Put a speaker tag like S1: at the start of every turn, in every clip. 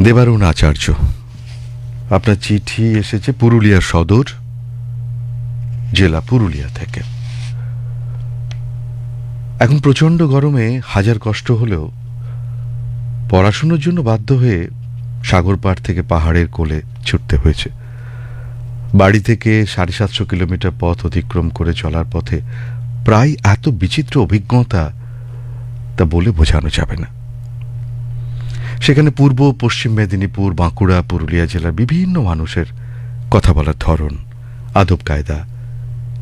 S1: দেবারুণ আচার্য, আপনার চিঠি এসেছে পুরুলিয়া সদর, জেলা পুরুলিয়া থেকে। এখন প্রচণ্ড গরমে হাজার কষ্ট হলেও পড়াশুনোর জন্য বাধ্য হয়ে সাগর পাড় থেকে পাহাড়ের কোলে ছুটতে হয়েছে। বাড়ি থেকে ৭৫০ কিলোমিটার পথ অতিক্রম করে চলার পথে প্রায় এত বিচিত্র অভিজ্ঞতা তা বলে বোঝানো যাবে না। সেখানে পূর্ব পশ্চিম মেদিনীপুর, বাঁকুড়া, পুরুলিয়া জেলার বিভিন্ন মানুষের কথা বলার ধরন, আদব কায়দা,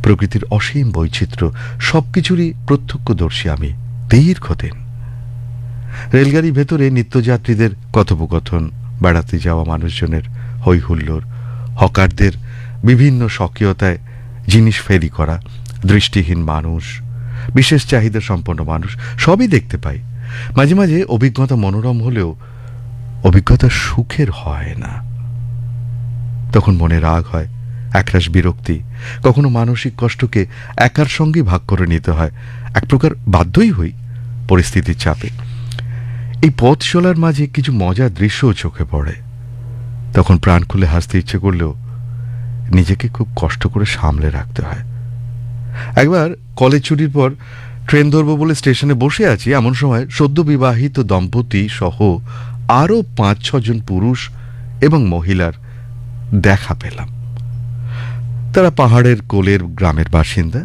S1: প্রকৃতির অসীম বৈচিত্র্য সবকিছুরই প্রত্যক্ষদর্শী আমি দীর্ঘদিন। রেলগাড়ির ভেতরে নিত্যযাত্রীদের কথোপকথন, বেড়াতে যাওয়া মানুষজনের হৈ হুল্লোড়, হকারদের বিভিন্ন স্বকীয়তায় জিনিস ফেরি করা, দৃষ্টিহীন মানুষ, বিশেষ চাহিদা সম্পন্ন মানুষ সবই দেখতে পাই। মাঝে মাঝে অভিজ্ঞতা মনোরম হলেও অভিজ্ঞতা সুখের হয় না। তখন মনে রাগ হয়, একরাশ বিরক্তি, কখনো মানসিক কষ্টকে একার সঙ্গে ভাগ করে নিতে হয়। এক প্রকার বাধ্যই হই পরিস্থিতির চাপে। এই পথ চলার মাঝে কিছু মজার দৃশ্যও চোখে পড়ে। তখন প্রাণ খুলে হাসতে ইচ্ছে করলেও নিজেকে খুব কষ্ট করে সামলে রাখতে হয়। একবার কলেজ ছুটির পর ট্রেন ধরবো বলে স্টেশনে বসে আছি, এমন সময় সদ্য বিবাহিত দম্পতি সহ আরও ৫-৬ জন পুরুষ এবং মহিলার দেখা পেলাম। তারা পাহাড়ের কোলের গ্রামের বাসিন্দা।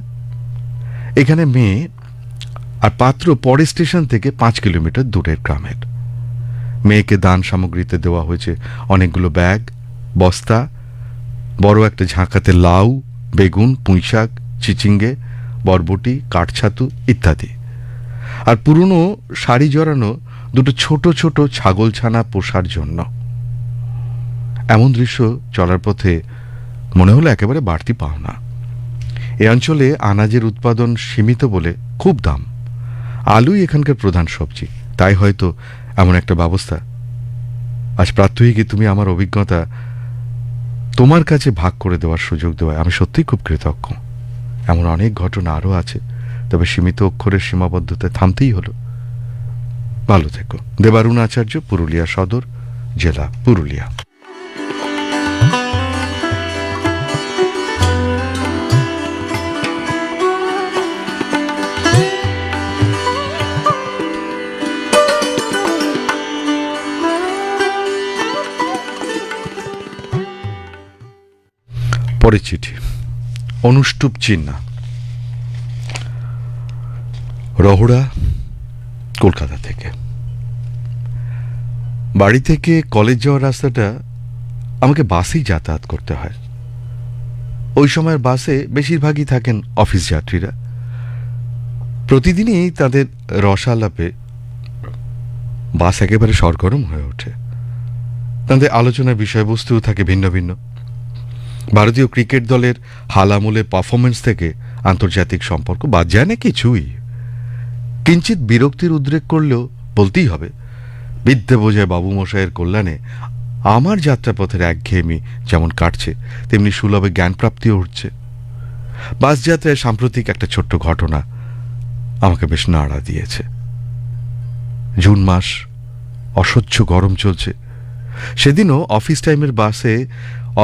S1: এখানে মেয়ে আর পাত্র পরের স্টেশন থেকে ৫ কিলোমিটার দূরের গ্রামের। মেয়েকে দান সামগ্রীতে দেওয়া হয়েছে অনেকগুলো ব্যাগ, বস্তা, বড় একটা ঝাঁকাতে লাউ, বেগুন, পুঁইশাক, চিচিঙ্গে, বরবটি, কাঠছাতু ইত্যাদি। আর পুরনো শাড়ি জড়ানো দুটো ছোট ছোট ছাগলছানা পোষার জন্য। এমন দৃশ্য চলার পথে মনে হলো একেবারে বাড়তি পাওনা। এ অঞ্চলে আনাজের উৎপাদন সীমিত বলে খুব দাম। আলুই এখানকার প্রধান সবজি, তাই হয়তো এমন একটা ব্যবস্থা। আজ প্রাত্যহিকই তুমি আমার অভিজ্ঞতা তোমার কাছে ভাগ করে দেওয়ার সুযোগ দেওয়ায় আমি সত্যিই খুব কৃতজ্ঞ। এমন অনেক ঘটনা আরও আছে, তবে সীমিত অক্ষরের সীমাবদ্ধতায় থামতেই হলো। ভালো থেকো। দেবারুণ আচার্য, পুরুলিয়া সদর, জেলা পুরুলিয়া। পরের চিঠি, অনুষ্টুপ চিন্না, রহুড়া, কলকাতা থেকে। বাড়ি থেকে কলেজ যাওয়ার রাস্তাটা আমাকে বাসেই যাতায়াত করতে হয়। ওই সময়ের বাসে বেশিরভাগই থাকেন অফিস যাত্রীরা। প্রতিদিনই তাদের রসালাপে বাস একেবারে সরগরম হয়ে ওঠে। তাদের আলোচনার বিষয়বস্তুও থাকে ভিন্ন ভিন্ন। ভারতীয় ক্রিকেট দলের হালামুলের পারফরমেন্স থেকে আন্তর্জাতিক সম্পর্ক বাদ যায় না কিছুই। কিঞ্চিত বিরক্তির উদ্রেক করলেও বলতেই হবে, বিদ্যে বোঝায় বাবুমশাইয়ের কল্যাণে আমার যাত্রাপথের একঘেয়েমি যেমন কাটছে, তেমনি সুলভে জ্ঞানপ্রাপ্তিও উঠছে। বাস যাত্রায় সাম্প্রতিক একটা ছোট্ট ঘটনা আমাকে বেশ নাড়া দিয়েছে। জুন মাস, অসহ্য গরম চলছে। সেদিনও অফিস টাইমের বাসে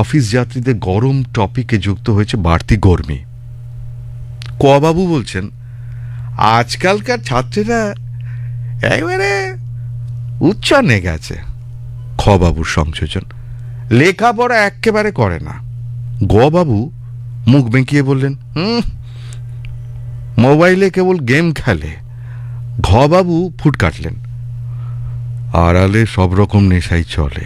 S1: অফিস যাত্রীদের গরম টপিকে যুক্ত হয়েছে বাড়তি গরমি। বাবু বলছেন, আজকালকার ছাত্রীরা একেবারে উচ্চারণে গেছে। বাবুর সংযোজন, লেখাপড়া একেবারে করে না। বাবু মুখ বেঁকিয়ে বললেন, মোবাইলে কেবল গেম খেলে। বাবু ফুট কাটলেন, আড়ালে সব রকম নেশাই চলে।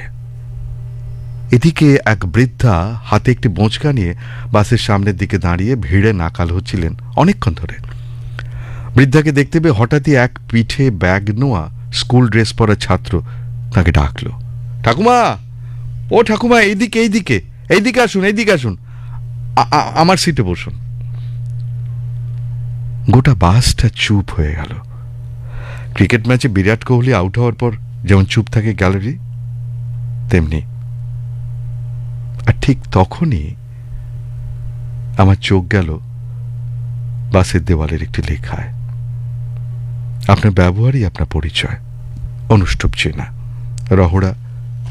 S1: এদিকে এক বৃদ্ধা হাতে একটি বোঁচকা নিয়ে বাসের সামনের দিকে দাঁড়িয়ে ভিড়ে নাকাল হচ্ছিলেন অনেকক্ষণ ধরে। বৃদ্ধাকে দেখতে পেয়ে হঠাৎই এক পিঠে ব্যাগ নোয়া স্কুল ড্রেস পরা ছাত্র তাকে ডাকল, ঠাকুমা, ও ঠাকুমা, এইদিকে এইদিকে এইদিকে আসুন, এইদিকে আসুন, আমার সিটে বসুন। গোটা বাসটা চুপ হয়ে গেল। ক্রিকেট ম্যাচে বিরাট কোহলি আউট হওয়ার পর যেমন চুপ থাকে গ্যালারি, তেমনি। আর ঠিক তখনই আমার চোখ গেল বাসের দেওয়ালের একটি লেখায়, আপনার ব্যবহারই আপনার পরিচয়, অনুষ্টুপ চিন্না, রহুড়া,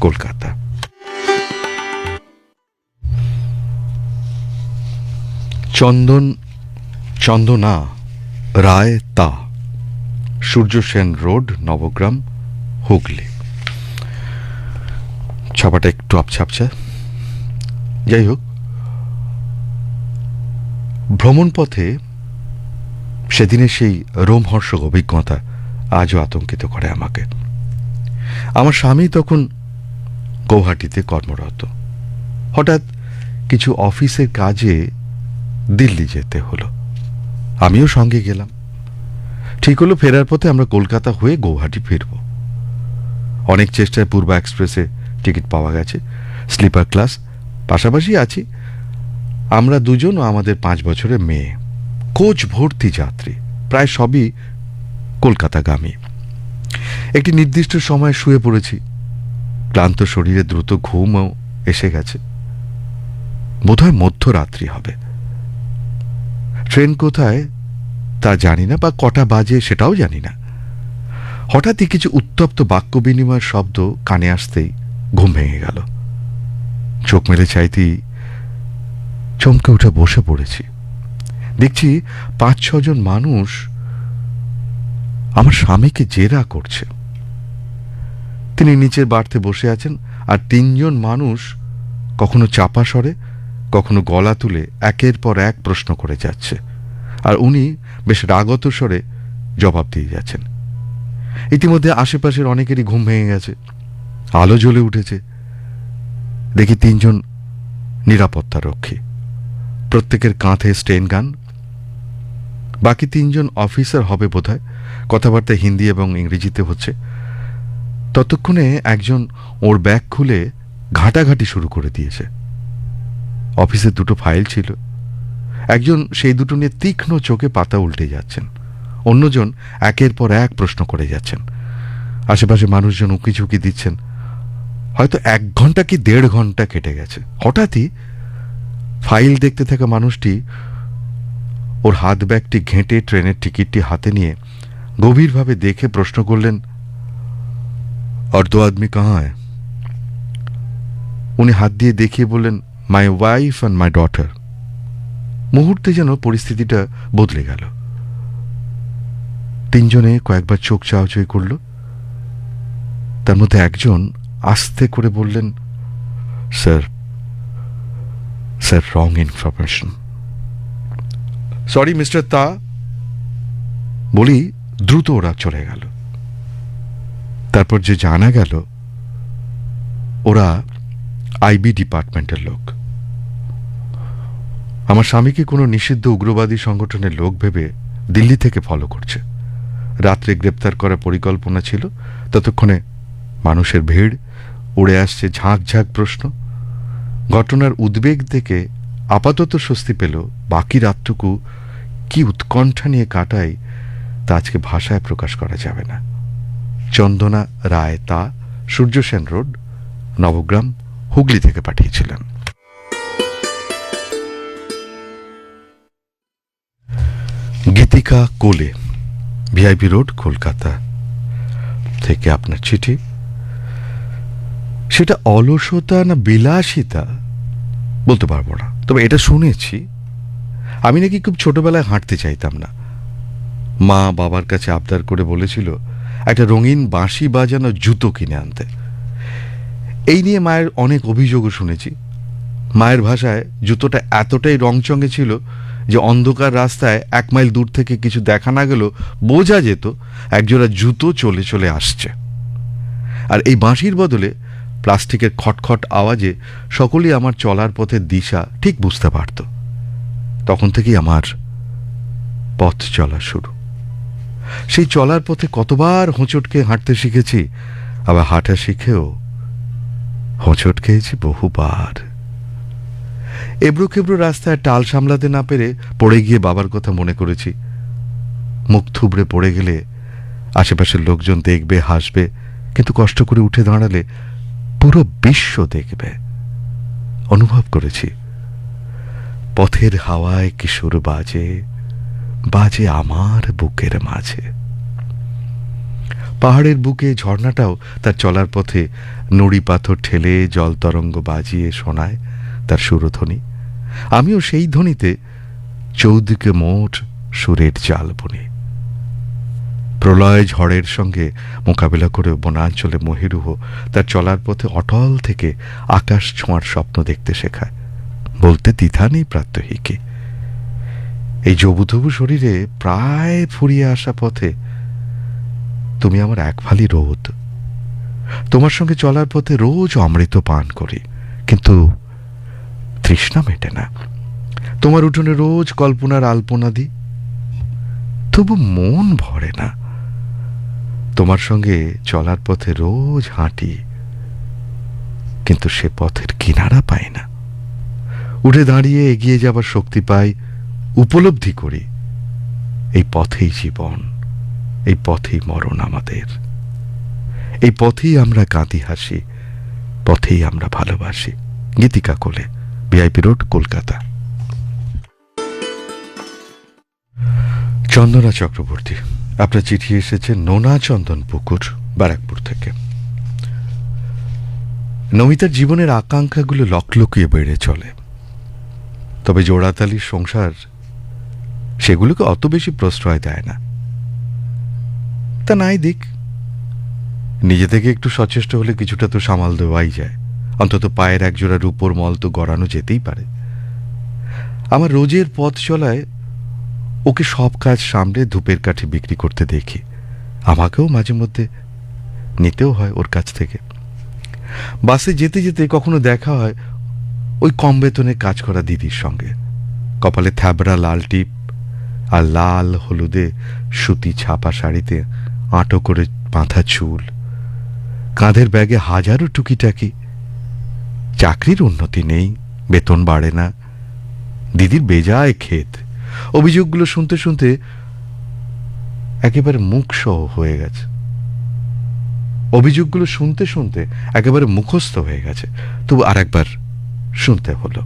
S1: কলকাতা। চন্দনা রায় তা, সূর্য সেন রোড, নবগ্রাম, হুগলি। ছাপাটা একটু আপছা। যাই হোক, ভ্রমণ পথে সেদিনের সেই রোমহর্ষক অভিজ্ঞতা আজও আতঙ্কিত করে আমাকে। আমার স্বামী তখন গৌহাটিতে কর্মরত। হঠাৎ কিছু অফিসের কাজে দিল্লি যেতে হলো। আমিও সঙ্গে গেলাম। ঠিক হলো ফেরার পথে আমরা কলকাতা হয়ে গৌহাটি ফিরব। অনেক চেষ্টায় পূর্বা এক্সপ্রেসে টিকিট পাওয়া গেছে, স্লিপার ক্লাস। পাশাপাশি আছি আমরা দুজন ও আমাদের 5 বছরের মেয়ে। কোচ ভর্তি যাত্রী, প্রায় সবই কলকাতাগামী। একটি নির্দিষ্ট সময় শুয়ে পড়েছি। ক্লান্ত শরীরে দ্রুত ঘুমও এসে গেছে। বোধহয় মধ্যরাত্রি হবে। ট্রেন কোথায় তা জানি না, বা কটা বাজে সেটাও জানি না। হঠাৎই কিছু উত্তপ্ত বাক্য বিনিময়ের শব্দ কানে আসতেই ঘুম ভেঙে গেল। চোখ মেলে চাইতেই চমকে উঠে বসে পড়েছি। দেখছি 5-6 জন মানুষ আমার স্বামীকে জেরা করছে। তিনি নিচের বার্থে বসে আছেন, আর 3 জন মানুষ কখনো চাপা স্বরে, কখনো গলা তুলে একের পর এক প্রশ্ন করে যাচ্ছে, আর উনি বেশ রাগত স্বরে জবাব দিয়ে যাচ্ছেন। ইতিমধ্যে আশেপাশের অনেকেরই ঘুম ভেঙে গেছে। আলো জ্বলে উঠেছে। দেখি 3 জন নিরাপত্তা রক্ষী, প্রত্যেকের কাঁধে স্টেন গান। বাকি 3 জন অফিসার হবে বোধহয়। কথাবার্তা হিন্দি এবং ইংরেজিতে হচ্ছে। ততক্ষণে একজন ওর ব্যাগ খুলে ঘাটাঘাটি শুরু করে দিয়েছে। অফিসে 2টো ফাইল ছিল। একজন সেই দুটো নিয়ে তীক্ষ্ণ চোখে পাতা উল্টে যাচ্ছেন, অন্যজন একের পর এক প্রশ্ন করে যাচ্ছেন। আশেপাশে মানুষজন উঁকি ঝুঁকি দিচ্ছেন। হয়তো 1 ঘন্টা কি 1.5 ঘন্টা কেটে গেছে। হঠাৎই ফাইল দেখতে থাকা মানুষটি ওর হাত ব্যাগটি ঘেঁটে ট্রেনের টিকিটটি হাতে নিয়ে গভীরভাবে দেখে প্রশ্ন করলেন, और 2 आदमी कहाँ है? উনি হাত দিয়ে দেখিয়ে বললেন, my wife and my daughter. মুহূর্তে যেন পরিস্থিতিটা বদলে গেল। 3 জনে কয়েকবার চোখ চাওয়াচাই করল। তার মধ্যে একজন আস্তে করে বললেন, sir wrong information. Sorry mister তা বলি দ্রুত ওরা চলে গেল। তারপর যে জানা গেল ওরা আইবি ডিপার্টমেন্টের লোক। আমার স্বামীকে কোনো নিষিদ্ধ উগ্রবাদী সংগঠনের লোক ভেবে দিল্লি থেকে ফলো করছে। রাত্রে গ্রেপ্তার করার পরিকল্পনা ছিল। ততক্ষণে মানুষের ভিড়, উড়ে আসছে ঝাঁক ঝাঁক প্রশ্ন। ঘটনার উদ্বেগ থেকে আপাতত স্বস্তি পেল। বাকি রাতটুকু কি উৎকণ্ঠা নিয়ে কাটাই তা আজকে ভাষায় প্রকাশ করা যাবে না। চন্দনা রায় তা, সূর্য সেন রোড, নবগ্রাম, হুগলি থেকে পাঠিয়েছিলেন। গীতিকা কোলে, ভিআইপি রোড, কলকাতা থেকে আপনার চিঠি। সেটা অলসতা না বিলাসিতা বলতে পারবো না, তবে এটা শুনেছি। আমি নাকি খুব ছোটবেলায় হাঁটতে চাইতাম না। মা বাবার কাছে আবদার করে বলেছিল একটা রঙিন বাঁশি বাজানো জুতো কিনে আনতে। এই নিয়ে মায়ের অনেক অভিযোগও শুনেছি। মায়ের ভাষায় জুতোটা এতটাই রংচঙে ছিল যে অন্ধকার রাস্তায় 1 মাইল দূর থেকে কিছু দেখা না গেলেও বোঝা যেত একজোড়া জুতো চলে চলে আসছে। আর এই বাঁশির বদলে প্লাস্টিকের খটখট আওয়াজে সকলেই আমার চলার পথের দিশা ঠিক বুঝতে পারত। তখন থেকেই আমার পথ চলা শুরু। সেই চলার পথে কতবার হোঁচট খেয়ে হাঁটতে শিখেছি, আবার হাঁটা শিখেও হোঁচট খেয়েছি বহুবার। এবড়ো খেবড়ো রাস্তায় টাল সামলাতে না পেরে পড়ে গিয়ে বাবার কথা মনে করেছি। মুখ থুবড়ে পড়ে গেলে আশেপাশের লোকজন দেখবে, হাসবে, কিন্তু কষ্ট করে উঠে দাঁড়ালে পুরো বিশ্ব দেখবে। অনুভব করেছি পথের হাওয়ায় কিশোর বাজে বাজে আমার বুকের মাঝে। পাহাড়ের বুকে ঝর্ণাটাও তার চলার পথে নুড়ি পাথর ঠেলে জল তরঙ্গ বাজিয়ে শোনায় তার সুরধ্বনি। আমিও সেই ধ্বনিতে চৌদিকে মোট সুরের জাল বুনি। প্রলয় ঝড়ের সঙ্গে মোকাবিলা করে বনাঞ্চলে মহিরুহ তার চলার পথে অটল থেকে আকাশ ছোঁয়ার স্বপ্ন দেখতে শেখায়। বলতে দ্বিধা নেই প্রাত্যহিকে। এই জবুথবু শরীরে প্রায় ফুরিয়ে আসা পথে তুমি আমার এক ফালি রোদ। তোমার সঙ্গে চলার পথে রোজ অমৃত পান করি, কিন্তু তৃষ্ণা মেটে না। তোমার উঠোনে রোজ কল্পনার আলপনা দিই, তবু মন ভরে না। তোমার সঙ্গে চলার পথে রোজ হাঁটি, কিন্তু সে পথের কিনারা পাই না। উঠে দাঁড়িয়ে এগিয়ে যাবার শক্তি পাই, উপলব্ধি করি এই পথেই জীবন, এই পথেই মরণ আমাদের। এই পথেই আমরা কাঁদি হাসি, পথেই আমরা ভালোবাসি। গীতিকা কোলে, ভিআইপি রোড, কলকাতা। চন্দনা চক্রবর্তী, আপনার চিঠি এসেছে নোনা চন্দন পুকুর, ব্যারাকপুর থেকে। নমিতার জীবনের আকাঙ্ক্ষাগুলো লকলকিয়ে বেড়ে চলে, তবে জোড়াতালির সংসার সেগুলোকে অত বেশি প্রশ্রয় দেয় না। তা নাই দিক, নিজে থেকে একটু সচেষ্ট হলে কিছুটা তো সামাল দেওয়াই যায়। অন্তত পায়ের একজোড়া রূপোর মল তো গড়ানো যেতেই পারে। আমার রোজের পথ চলায় ওকে সব কাজ সামলে ধূপের কাঠি বিক্রি করতে দেখি। আমাকেও মাঝে মধ্যে নিতেও হয় ওর কাছ থেকে। বাসে যেতে যেতে কখনো দেখা হয় ওই কম বেতনে কাজ করা দিদির সঙ্গে। কপালে থ্যাবড়া লাল টিপ আর লাল হলুদে সুতি ছাপা শাড়িতে আঁটো করে বাঁধা চুল, কাঁধের ব্যাগে হাজারো টুকিটাকি। চাকরির উন্নতি নেই, বেতন বাড়ে না, দিদির বেজায় ক্ষেত। অভিযোগগুলো শুনতে শুনতে একেবারে মুখসহ হয়ে গেছে। অভিযোগগুলো শুনতে শুনতে একেবারে মুখস্থ হয়ে গেছে, তবু আর একবার শুনতে হলো।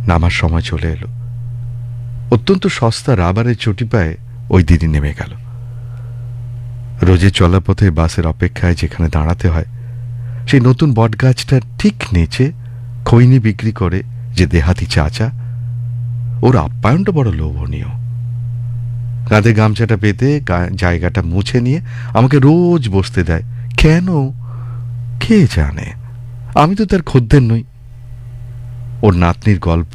S1: নামার সময় চলে এলো। অত্যন্ত সস্তা রাবারের চটি পায়ে ওই দিদি নেমে গেল। রোজে চলা পথে বাসের অপেক্ষায় যেখানে দাঁড়াতে হয়, সেই নতুন বটগাছটার ঠিক নিচে খৈনি বিক্রি করে যে দেহাতি চাচা, ওর আপ্যায়নটা বড় লোভনীয়। কাঁধে গামছাটা পেতে জায়গাটা মুছে নিয়ে আমাকে রোজ বসতে দেয়। কেন কে জানে, আমি তো তার খদ্দের নই। ওর নাতনির গল্প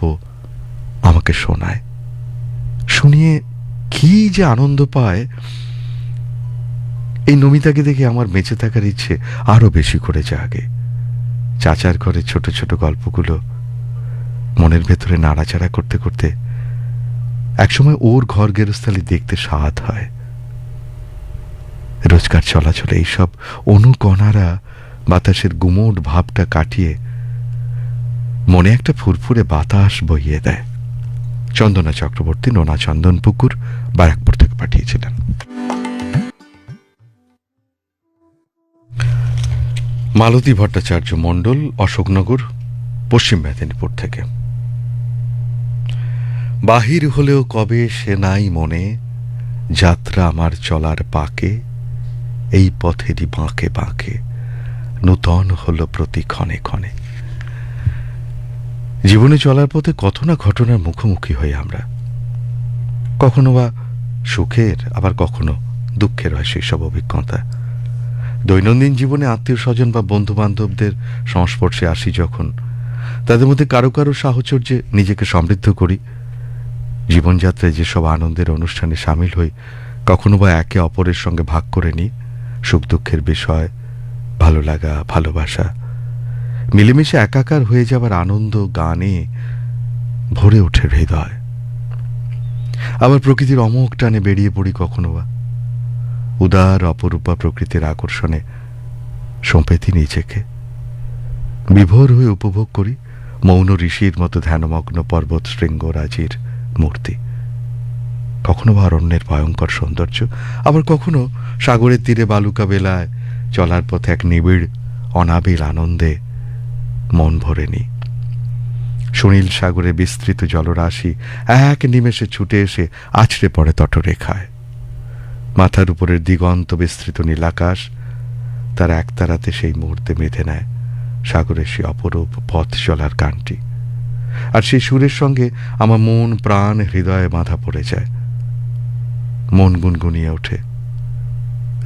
S1: আমাকে শোনায়, শুনিয়ে কি যে আনন্দ পায়। এই নমিতাকে দেখে আমার বেঁচে থাকার ইচ্ছে আরো বেশি করে জাগে। চাচার ঘরে ছোট ছোট গল্পগুলো মনের ভেতরে নাড়াচাড়া করতে করতে একসময় ওর ঘর গেরস্থালি দেখতে স্বাদ হয়। রোজকার চলাচলে এইসব অনুকণারা বাতাসের গুমোট ভাবটা কাটিয়ে মনে একটা ফুরফুরে বাতাস বইয়ে দেয়। চন্দনা চক্রবর্তী, নোনা চন্দন পুকুর, ব্যারাকপুর থেকে পাঠিয়েছিলেন। মালতী ভট্টাচার্য মণ্ডল, অশোকনগর, পশ্চিম মেদিনীপুর থেকে। বাহির হলেও কবে সে নাই মনে, যাত্রা আমার চলার পাকে, এই পথেরই বাঁকে বাঁকে নূতন হলো প্রতি ক্ষণে ক্ষণে। জীবনে চলার পথে কত না ঘটনার মুখোমুখি হই আমরা। কখনো বা সুখের, আবার কখনো দুঃখের হয় সেই সব অভিজ্ঞতা। দৈনন্দিন জীবনে আত্মীয় স্বজন বা বন্ধু বান্ধবদের সংস্পর্শে আসি যখন, তাদের মধ্যে কারো কারো সাহচর্যে নিজেকে সমৃদ্ধ করি। জীবনযাত্রায় যেসব আনন্দের অনুষ্ঠানে সামিল হই, কখনো বা একে অপরের সঙ্গে ভাগ করে নিই সুখ দুঃখের বিষয়, ভালো লাগা, ভালোবাসা। মিলেমিশে একাকার হয়ে যাবার আনন্দ গানে ভরে ওঠে হৃদয়। আবার প্রকৃতির অমোঘ টানে বেরিয়ে পড়ি কখনো বা। উদার অপরূপা প্রকৃতির আকর্ষণে সঁপেতি নিজেকে, বিভোর হয়ে উপভোগ করি মৌন ঋষির মতো ধ্যানমগ্ন পর্বত শৃঙ্গরাজির মূর্তি। কখনো বা অরণ্যের ভয়ঙ্কর সৌন্দর্য, আবার কখনো সাগরের তীরে বালুকা বেলায় চলার পথে এক নিবিড় অনাবিল আনন্দে মন ভরে নি। সুনীল সাগরে বিস্তৃত জলরাশি এক নিমেষে ছুটে এসে আছড়ে পড়ে তটরেখায়। মাথার উপরের দিগন্ত বিস্তৃত নীল আকাশ তার একতারাতে সেই মুহূর্তে বেঁধে নেয় সাগরের সে অপরূপ পথ চলার গানটি। আর সেই সুরের সঙ্গে আমার মন প্রাণ হৃদয়ে বাঁধা পড়ে যায়। মন গুনগুনিয়ে ওঠে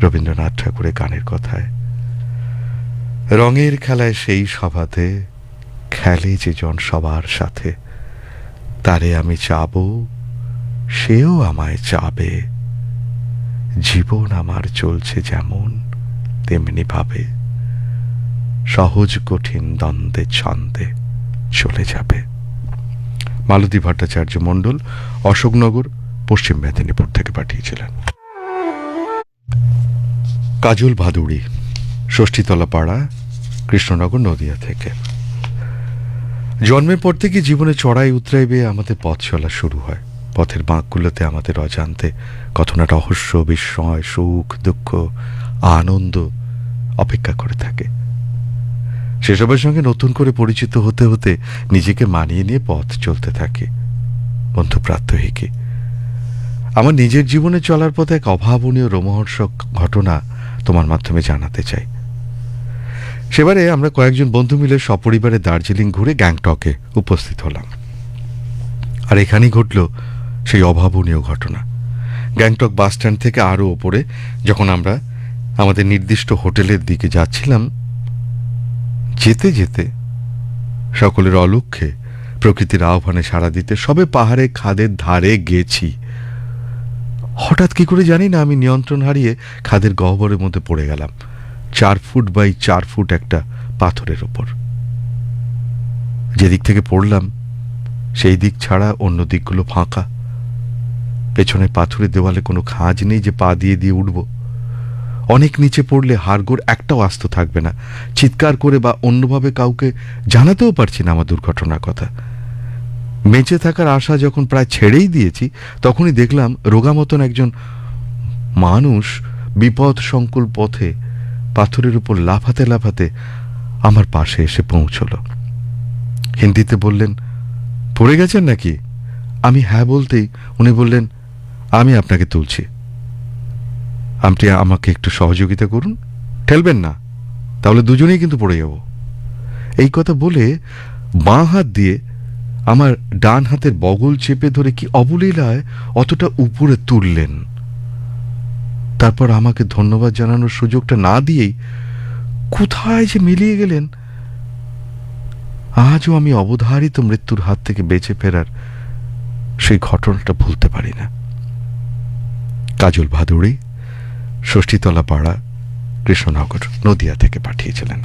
S1: রবীন্দ্রনাথ ঠাকুরের গানের কথায়, রঙের খেলায় সেই সভাতে খেলে যে জন সবার সাথে, তারে আমি চাবো সেও আমায় চাবে, জীবন আমার চলছে যেমন তেমনি ভাবে, সহজ কঠিন দ্বন্দ্বে ছন্দে চলে যাবে। মালতী ভট্টাচার্য মণ্ডল, অশোকনগর, পশ্চিম মেদিনীপুর থেকে পাঠিয়েছিলেন। কাজল ভাদুড়ি, ষষ্ঠীতলা পাড়া, কৃষ্ণনগর, নদিয়া থেকে। জন্মের পর থেকে জীবনে চড়াই উতরাই বেয়ে আমাদের পথ চলা শুরু হয়। পথের বাঁকগুলোতে আমাদের অজান্তে কত না রহস্য, বিস্ময়, সুখ, দুঃখ, আনন্দ অপেক্ষা করে থাকে। সেসবের সঙ্গে নতুন করে পরিচিত হতে হতে নিজেকে মানিয়ে নিয়ে পথ চলতে থাকি। বন্ধু প্রাত্যহিকী, আমার নিজের জীবনে চলার পথে এক অভাবনীয় রোমহর্ষক ঘটনা তোমার মাধ্যমে জানাতে চাই। সেবারে আমরা কয়েকজন বন্ধু মিলে সপরিবারে দার্জিলিং ঘুরে গ্যাংটকে উপস্থিত হলাম। আর এখানেই ঘটল সেই অভাবনীয় ঘটনা। গ্যাংটক বাস স্ট্যান্ড থেকে আরও ওপরে যখন আমরা আমাদের নির্দিষ্ট হোটেলের দিকে যাচ্ছিলাম, যেতে যেতে সকলের অলক্ষ্যে প্রকৃতির আহ্বানে সাড়া দিতে সবে পাহাড়ে খাদের ধারে গেছি। হঠাৎ কি করে জানি না আমি নিয়ন্ত্রণ হারিয়ে খাদের গহ্বরের মধ্যে পড়ে গেলাম, 4 ফুট বাই 4 ফুট একটা পাথরের ওপর। যেদিক থেকে পড়লাম সেই দিক ছাড়া অন্য দিকগুলো ফাঁকা। পেছনে পাথরের দেওয়ালে কোনো খাঁজ নেই যে পা দিয়ে দিয়ে উঠব। অনেক নিচে পড়লে হাড়গোড় একটাও আস্ত থাকবে না। চিৎকার করে বা অন্যভাবে কাউকে জানাতেও পারছি না আমার দুর্ঘটনার কথা। বেঁচে থাকার আশা যখন প্রায় ছেড়েই দিয়েছি, তখনই দেখলাম রোগা মতন একজন মানুষ বিপদ সংকুল পথে পাথরের উপর লাফাতে লাফাতে আমার পাশে এসে পৌঁছল। হিন্দিতে বললেন, পড়ে গেছেন নাকি? আমি হ্যাঁ বলতেই উনি বললেন, আমি আপনাকে তুলছি, আপনি আমাকে একটু সহযোগিতা করুন, ঠেলবেন না, তাহলে দুজনেই কিন্তু পড়ে যাব। এই কথা বলে বাঁ হাত দিয়ে আমার ডান হাতের বগল চেপে ধরে কি অবলীলায় অতটা উপরে তুললেন। তারপর আমাকে ধন্যবাদ জানানোর সুযোগটা না দিয়েই কোথায় যে মিলিয়ে গেলেন। আজও আমি অবধারিত মৃত্যুর হাত থেকে বেঁচে ফেরার সেই ঘটনাটা ভুলতে পারি না। কাজল ভাদুড়ি, ষষ্ঠীতলা পাড়া, কৃষ্ণনগর, নদিয়া থেকে পাঠিয়েছিলেন।